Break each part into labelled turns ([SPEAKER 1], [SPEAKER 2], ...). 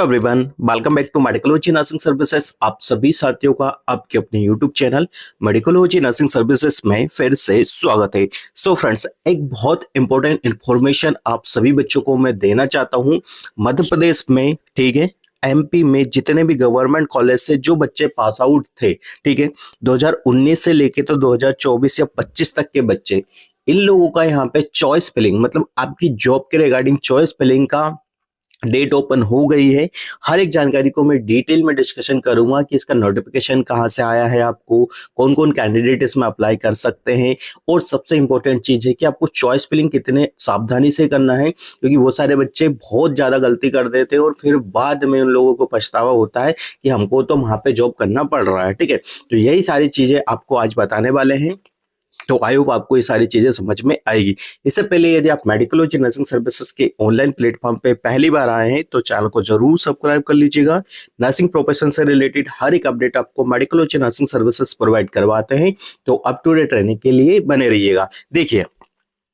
[SPEAKER 1] Everyone, welcome back to Medicology nursing services. आप सभी साथियों का आपके अपने YouTube channel Medicology nursing services में फिर से स्वागत है। सो फ्रेंड्स, एक बहुत इंपॉर्टेंट इंफॉर्मेशन आप सभी बच्चों को मैं देना चाहता हूं। मध्य प्रदेश में, ठीक है, एमपी में जितने भी गवर्नमेंट कॉलेज से जो बच्चे पास आउट थे, ठीक है, 2019 से लेके तो 2024 या 25 तक के बच्चे, इन लोगों का यहाँ पे चॉइस फिलिंग, मतलब आपकी जॉब के रिगार्डिंग चॉइस फिलिंग का डेट ओपन हो गई है। हर एक जानकारी को मैं डिटेल में डिस्कशन करूंगा कि इसका नोटिफिकेशन कहां से आया है, आपको कौन कौन कैंडिडेट इसमें अप्लाई कर सकते हैं, और सबसे इंपॉर्टेंट चीज है कि आपको चॉइस फिलिंग कितने सावधानी से करना है, क्योंकि वो सारे बच्चे बहुत ज्यादा गलती कर देते हैं और फिर बाद में उन लोगों को पछतावा होता है कि हमको तो वहां पे जॉब करना पड़ रहा है। ठीक है, तो यही सारी चीजें आपको आज बताने वाले हैं, तो आई होप आपको ये सारी चीजें समझ में आएगी। इससे पहले यदि आप मेडिकोलॉजी नर्सिंग सर्विसेज के ऑनलाइन प्लेटफॉर्म पे पहली बार आए हैं तो चैनल को जरूर सब्सक्राइब कर लीजिएगा। नर्सिंग प्रोफेशन से रिलेटेड हर एक अपडेट आपको मेडिकोलॉजी नर्सिंग सर्विसेज प्रोवाइड करवाते हैं, तो अप टू डेट रहने के लिए बने रहिएगा। देखिए,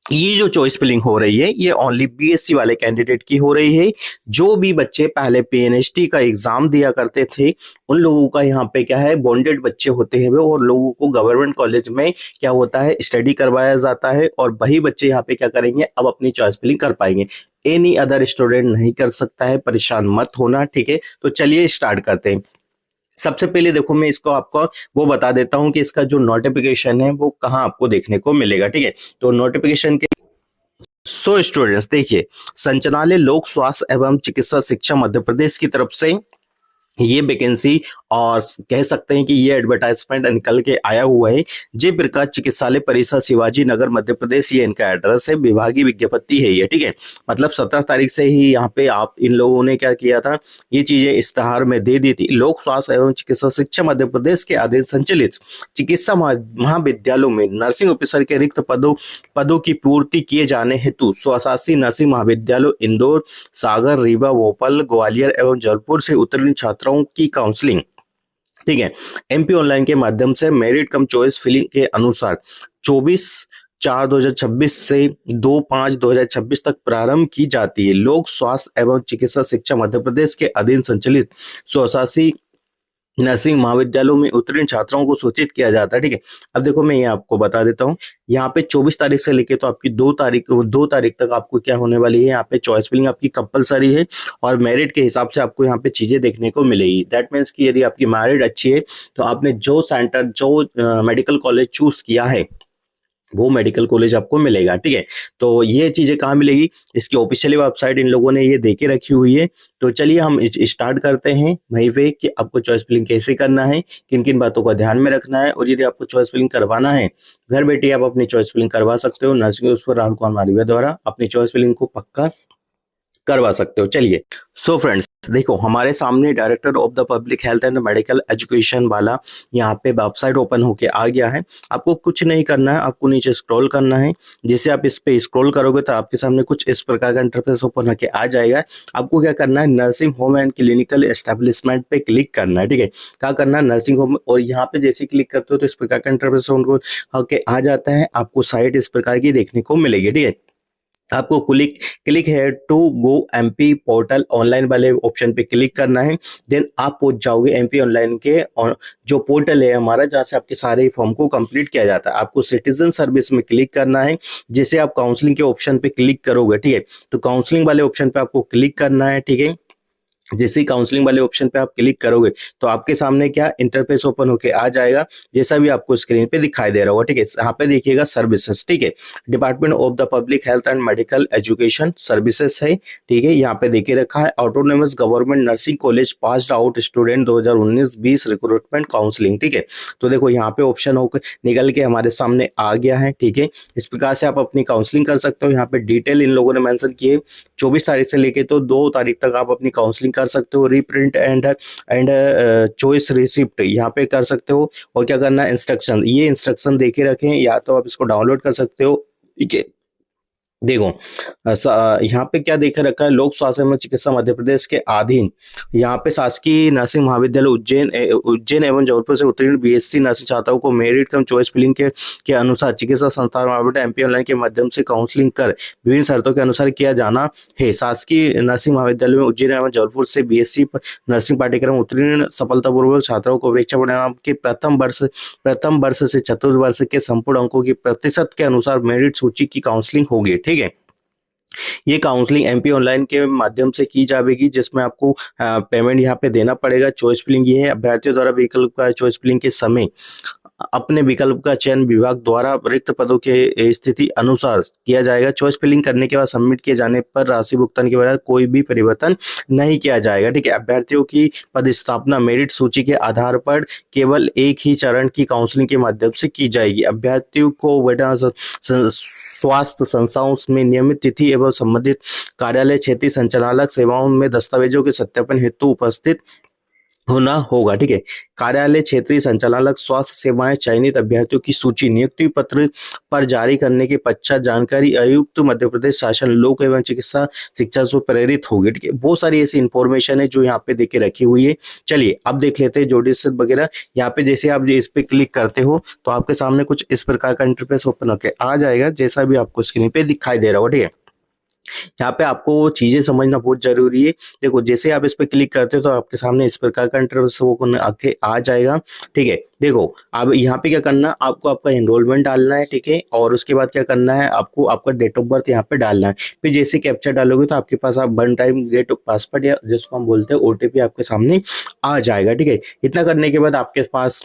[SPEAKER 1] ये जो चॉइस फिलिंग हो रही है ये ओनली बीएससी वाले कैंडिडेट की हो रही है। जो भी बच्चे पहले पीएनएचटी का एग्जाम दिया करते थे उन लोगों का यहाँ पे क्या है, बॉन्डेड बच्चे होते हैं वे, और लोगों को गवर्नमेंट कॉलेज में क्या होता है, स्टडी करवाया जाता है, और वही बच्चे यहाँ पे क्या करेंगे, अब अपनी चॉइस फिलिंग कर पाएंगे। एनी अदर स्टूडेंट नहीं कर सकता है, परेशान मत होना। ठीक है, तो चलिए स्टार्ट करते हैं। सबसे पहले देखो, मैं इसको आपको वो बता देता हूं कि इसका जो नोटिफिकेशन है वो कहाँ आपको देखने को मिलेगा। ठीक है, तो नोटिफिकेशन के स्टूडेंट्स देखिए, संचालनालय लोक स्वास्थ्य एवं चिकित्सा शिक्षा मध्य प्रदेश की तरफ से ये वैकेंसी, और कह सकते हैं कि ये एडवर्टाइजमेंट निकल के आया हुआ है। जय प्रकाश चिकित्सालय परिसर शिवाजी नगर मध्य प्रदेश, ये इनका एड्रेस है, विभागीय विज्ञप्ति है ये। ठीक है, मतलब 17 तारीख से ही यहाँ पे आप इन लोगों ने क्या किया था, ये चीजें इश्तेहार में दे दी थी। लोक स्वास्थ्य एवं चिकित्सा शिक्षा मध्य प्रदेश के अधीन संचालित चिकित्सा महाविद्यालयों में नर्सिंग ऑफिसर के रिक्त पदों की पूर्ति किए जाने हेतु स्वशासी नर्सिंग महाविद्यालय इंदौर, सागर, रीवा, भोपाल, ग्वालियर एवं जयपुर से उत्तीर्ण छात्रों की काउंसलिंग, ठीक है, एमपी ऑनलाइन के माध्यम से मेरिट कम चॉइस फिलिंग के अनुसार 24/4/2026 से 2/5/2026 तक प्रारंभ की जाती है। लोक स्वास्थ्य एवं चिकित्सा शिक्षा मध्य प्रदेश के अधीन संचालित स्वशासी नर्सिंग महाविद्यालयों में उत्तीर्ण छात्रों को सूचित किया जाता है। ठीक है, अब देखो मैं ये आपको बता देता हूँ, यहाँ पे 24 तारीख से लेके तो आपकी 2 तारीख तक आपको क्या होने वाली है, यहाँ पे चॉइस फिलिंग आपकी कंपलसरी है, और मेरिट के हिसाब से आपको यहाँ पे चीजें देखने को मिलेगी। दैट मीन्स कि यदि आपकी मेरिट अच्छी है तो आपने जो सेंटर, जो मेडिकल कॉलेज चूज किया है वो मेडिकल कॉलेज आपको मिलेगा। ठीक है, तो ये चीजें कहाँ मिलेगी, इसकी ऑफिशियली वेबसाइट इन लोगों ने ये दे के रखी हुई है। तो चलिए हम स्टार्ट करते हैं वहीं पे कि आपको चॉइस फिलिंग कैसे करना है, किन किन बातों का ध्यान में रखना है, और यदि आपको चॉइस फिलिंग करवाना है घर बैठे आप अपनी चॉइस फिलिंग करवा सकते हो। नर्सिंग उस पर राहुल कुमार मालवीय द्वारा अपनी चॉइस फिलिंग को पक्का करवा सकते हो। चलिए, फ्रेंड्स देखो, हमारे सामने director of the public health and medical education वाला यहाँ पे वेबसाइट ओपन होके आ गया है। आपको कुछ नहीं करना है, आपको नीचे स्क्रॉल करना है। जैसे आप इस पे स्क्रॉल करोगे तो आपके सामने कुछ इस प्रकार का इंटरफेस ओपन होके आ जाएगा। आपको क्या करना है, nursing home and clinical establishment पे क्लिक करना है। ठीक है, क्या करना है, नर्सिंग होम, और यहाँ पे जैसे क्लिक करते हो तो इस प्रकार का इंटरफेस उनको होके आ जाता है। आपको साइट इस प्रकार की देखने को मिलेगी। ठीक है, आपको क्लिक है to go MP portal online वाले ऑप्शन पे क्लिक करना है। देन आप पहुंच जाओगे एमपी ऑनलाइन के जो पोर्टल है हमारा, जहां से आपके सारे फॉर्म को कंप्लीट किया जाता है। आपको सिटीजन सर्विस में क्लिक करना है। जैसे आप काउंसलिंग के ऑप्शन पे क्लिक करोगे, ठीक है, तो काउंसलिंग वाले ऑप्शन पे आपको क्लिक करना है। ठीक है, जैसे ही काउंसलिंग वाले ऑप्शन पे आप क्लिक करोगे तो आपके सामने क्या इंटरफेस ओपन होके आ जाएगा, जैसा भी आपको स्क्रीन पे दिखाई दे रहा होगा। ठीक है, यहाँ पे देखिएगा सर्विसेज, ठीक है, department of the public health and medical education services है। ठीक है, यहाँ पे देखे रखा है autonomous government nursing college passed out student 2019-20 recruitment counselling. ठीक है, तो देखो यहाँ पे ऑप्शन होकर निकल के हमारे सामने आ गया है। ठीक है, इस प्रकार से आप अपनी काउंसलिंग कर सकते हो। यहाँ पे डिटेल इन लोगों ने मेंशन किए, 24 तारीख से लेके तो 2 तारीख तक आप अपनी काउंसलिंग कर सकते हो। रीप्रिंट एंड चॉइस रिसिप्ट यहाँ पे कर सकते हो। और क्या करना है, इंस्ट्रक्शन, ये इंस्ट्रक्शन देके रखें, या तो आप इसको डाउनलोड कर सकते हो। ठीक है, देखो यहाँ पे क्या देखा रखा है, लोक स्वास्थ्य एवं चिकित्सा मध्य प्रदेश के अधीन यहाँ पे शासकीय नर्सिंग महाविद्यालय उज्जैन एवं जबलपुर से उत्तीर्ण बीएससी नर्सिंग छात्राओं को मेरिट कम चॉइस फिलिंग के अनुसार चिकित्सा संस्थान महाविद्यालय एमपी ऑनलाइन के माध्यम से काउंसलिंग कर विभिन्न शर्तों के अनुसार किया जाना है। शासकीय नर्सिंग महाविद्यालय में उज्जैन एवं जबलपुर से बीएससी नर्सिंग पाठ्यक्रम उत्तीर्ण सफलतापूर्वक छात्राओं को परीक्षा परिणाम के प्रथम वर्ष से चतुर्थ वर्ष के संपूर्ण अंकों की प्रतिशत के अनुसार मेरिट सूची की काउंसलिंग होगी। ठीक है, ये काउंसलिंग एमपी ऑनलाइन के माध्यम से की जाएगी, जिसमें आपको पेमेंट यहाँ पे देना पड़ेगा। चॉइस फिलिंग ये है, अभ्यर्थियों द्वारा विकल्प का चॉइस फिलिंग के समय अपने विकल्प का चयन विभाग द्वारा रिक्त पदों के स्थिति अनुसार किया जाएगा। चॉइस फिलिंग करने के बाद सबमिट किए जाने पर राशि भुगतान के बाद कोई भी परिवर्तन नहीं किया जाएगा। ठीक है, अभ्यर्थियों की पदस्थापना मेरिट सूची के आधार पर केवल एक ही चरण की काउंसलिंग के माध्यम से की जाएगी। अभ्यर्थियों को बेटा स्वास्थ्य संस्थाओं में नियमित तिथि एवं संबंधित कार्यालय क्षेत्रीय संचालक सेवाओं में दस्तावेजों के सत्यापन हेतु उपस्थित होना होगा। ठीक है, कार्यालय क्षेत्रीय संचालक स्वास्थ्य सेवाएं चयनित अभ्यर्थियों की सूची नियुक्ति पत्र पर जारी करने के पश्चात जानकारी आयुक्त मध्य प्रदेश शासन लोक एवं चिकित्सा शिक्षा से प्रेरित होगी। ठीक है, बहुत सारी ऐसी इंफॉर्मेशन है जो यहाँ पे देके रखी हुई है। चलिए अब देख लेते हैं जोडिस वगैरह। यहाँ पे जैसे आप इस पे क्लिक करते हो तो आपके सामने कुछ इस प्रकार का इंटरफेस ओपन होकर आ जाएगा, जैसा भी आपको स्क्रीन पे दिखाई दे रहा होगा। ठीक है, यहाँ पे आपको चीजें समझना बहुत जरूरी है। देखो जैसे आप इस पे क्लिक करते हो तो आपके सामने इस प्रकार का इंटरफेस वो आके आ जाएगा। ठीक है, देखो अब यहाँ पे क्या करना, आपको आपका एनरोलमेंट डालना है। ठीक है, और उसके बाद क्या करना है, आपको आपका डेट ऑफ बर्थ यहाँ पे डालना है। फिर जैसे कैप्चा डालोगे तो आपके पास आप वन टाइम गेट पासवर्ड या जिसको हम बोलते हैं ओटीपी आपके सामने आ जाएगा। ठीक है, इतना करने के बाद आपके पास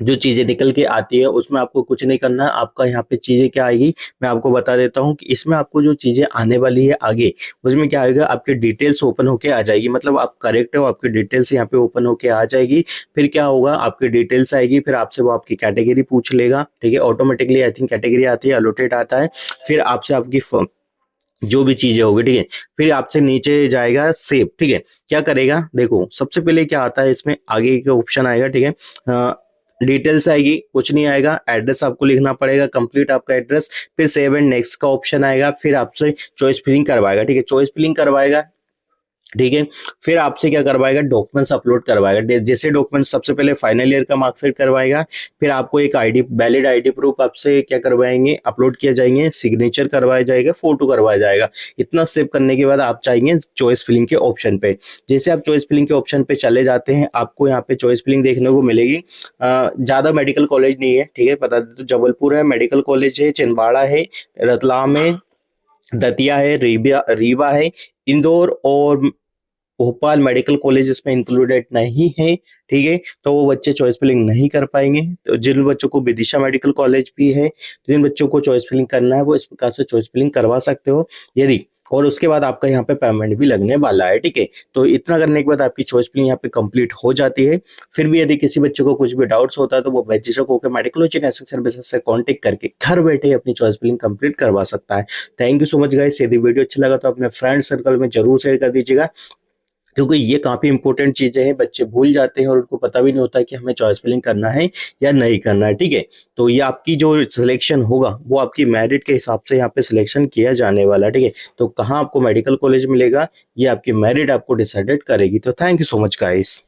[SPEAKER 1] जो चीजें निकल के आती है उसमें आपको कुछ नहीं करना है। आपका यहाँ पे चीजें क्या आएगी मैं आपको बता देता हूँ कि इसमें आपको जो चीजें आने वाली है आगे, उसमें क्या आएगा, आपके डिटेल्स ओपन होके आ जाएगी। मतलब आप करेक्ट हो, आपकी डिटेल्स यहाँ पे ओपन होके आ जाएगी। फिर क्या होगा, आपकी डिटेल्स आएगी, फिर आपसे वो आपकी कैटेगरी पूछ लेगा। ठीक है, ऑटोमेटिकली आई थिंक कैटेगरी आती है, अलॉटेड आता है। फिर आपसे आपकी जो भी चीजें होगी। ठीक है, फिर आपसे नीचे जाएगा सेव। ठीक है, क्या करेगा, देखो सबसे पहले क्या आता है इसमें आगे का ऑप्शन आएगा। ठीक है, डिटेल्स आएगी, कुछ नहीं आएगा, एड्रेस आपको लिखना पड़ेगा, कंप्लीट आपका एड्रेस। फिर सेव एंड नेक्स्ट का ऑप्शन आएगा, फिर आपसे चॉइस फिलिंग करवाएगा। ठीक है, चॉइस फिलिंग करवाएगा। ठीक है, फिर आपसे क्या करवाएगा, डॉक्यूमेंट्स अपलोड करवाएगा। जैसे डॉक्यूमेंट्स सबसे पहले फाइनल ईयर का मार्कशीट करवाएगा, फिर आपको एक आईडी वैलिड आईडी प्रूफ आपसे क्या करवाएंगे, अपलोड किया जाएंगे, सिग्नेचर करवाया जाएगा, फोटो करवाया जाएगा। इतना सेव करने के बाद आप चाहेंगे चॉइस फिलिंग के ऑप्शन पे। जैसे आप चॉइस फिलिंग के ऑप्शन पे चले जाते हैं, आपको यहाँ पे चॉइस फिलिंग देखने को मिलेगी। ज्यादा मेडिकल कॉलेज नहीं है। ठीक है, बता दें तो जबलपुर है, मेडिकल कॉलेज है, छिंदवाड़ा है, रतलाम है, दतिया है, रीवा है, इंदौर और भोपाल मेडिकल कॉलेज इसमें इंक्लूडेड नहीं है। ठीक है, तो वो बच्चे चॉइस फिलिंग नहीं कर पाएंगे। तो जिन बच्चों को विदिशा मेडिकल कॉलेज भी है, तो जिन बच्चों को चॉइस फिलिंग करना है वो इस प्रकार से चॉइस फिलिंग करवा सकते हो यदि, और उसके बाद आपका यहाँ पे पेमेंट भी लगने वाला है। ठीक है, तो इतना करने के बाद आपकी चॉइस फिलिंग यहाँ पे कंप्लीट हो जाती है। फिर भी यदि किसी बच्चे को कुछ भी डाउट्स होता है तो वो बेझिझक होकर मेडिकोलॉजी नर्सिंग सर्विसेज से कांटेक्ट करके घर बैठे अपनी चॉइस फिलिंग कंप्लीट करवा सकता है। Thank you so much guys. यदि वीडियो अच्छा लगा तो अपने फ्रेंड सर्कल में जरूर शेयर कर दीजिएगा, क्योंकि ये काफी इंपॉर्टेंट चीजें हैं। बच्चे भूल जाते हैं और उनको पता भी नहीं होता कि हमें चॉइस फिलिंग करना है या नहीं करना है। ठीक है, तो ये आपकी जो सिलेक्शन होगा वो आपकी मेरिट के हिसाब से यहाँ पे सिलेक्शन किया जाने वाला है। ठीक है, तो कहाँ आपको मेडिकल कॉलेज मिलेगा ये आपकी मेरिट आपको डिसाइडेड करेगी। तो thank you so much guys.